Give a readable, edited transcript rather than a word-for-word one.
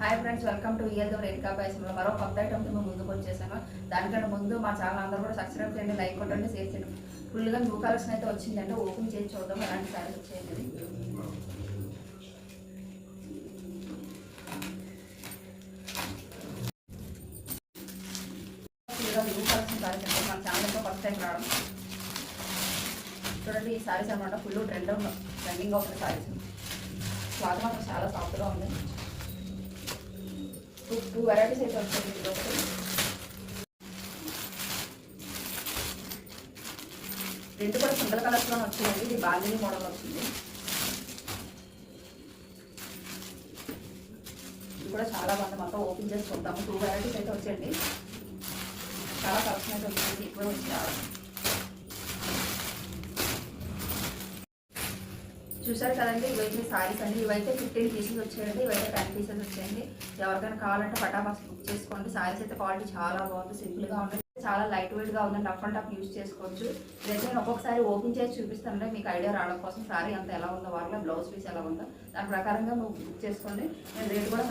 Hi friends, welcome to ఈఎల్దో రేణుకా పాయసంలో మరో కొత్త ఐటమ్తో మేము ముందుకు వచ్చేసాను. దానికంటే ముందు మా ఛానల్ అందరూ కూడా సబ్స్క్రైబ్ చేయండి, లైక్ కొట్టండి, షేర్ చేయండి. ఫుల్గా న్యూ కలెక్షన్ అయితే వచ్చిందంటే ఓపెన్ చేసి చూద్దాం ఎలాంటి సారీస్ వచ్చేయండి. ఫుల్గా న్యూ కలెక్షన్ సారీస్ అంటే మన ఛానల్తో ఫస్ట్ టైం రావడం. చూడండి, ఈ సారీస్ అనమాట ఫుల్ ట్రెండింగ్ అవుతుంది సారీస్. క్లాత్ మాత్రం చాలా సాఫ్ట్గా ఉంది. టూ వెరైటీస్ అయితే వస్తుంది. ఇది ఒకటి రెండు కూడా సింగిల్ కలర్స్లో వచ్చింది. ఇది బాందిని మోడల్ వచ్చింది. ఇది కూడా చాలా బాగుంది. మొత్తం ఓపెన్ చేసి చూద్దాము. టూ వెరైటీస్ అయితే వచ్చేయండి. చాలా కలెక్షన్ అయితే వచ్చింది. ఇప్పుడు వచ్చి చూసారు కదండి, ఇవైతే సారీస్ అండి. ఇవైతే 15 పీసెస్ వచ్చాయండి. ఇవైతే 10 పీసెస్ వచ్చాయండి. ఎవరికైనా కావాలంటే ఫటాఫట్ బుక్ చేసుకోండి. సారీస్ అయితే క్వాలిటీ చాలా బాగుంది, సింపుల్గా ఉంది, చాలా లైట్ వెయిట్గా ఉందండి. రఫ్ అండ్ టఫ్ యూజ్ చేసుకోవచ్చు. ఇదైతే నేను ఒక్కొక్కసారి ఓపెన్ చేసి చూపిస్తానండి, మీకు ఐడియా రావడం కోసం. సారీ అంతా ఎలా ఉందో, వాళ్ళ బ్లౌజ్ పీస్ ఎలా ఉందో దాని ప్రకారంగా నువ్వు బుక్ చేసుకోండి. నేను రేట్ కూడా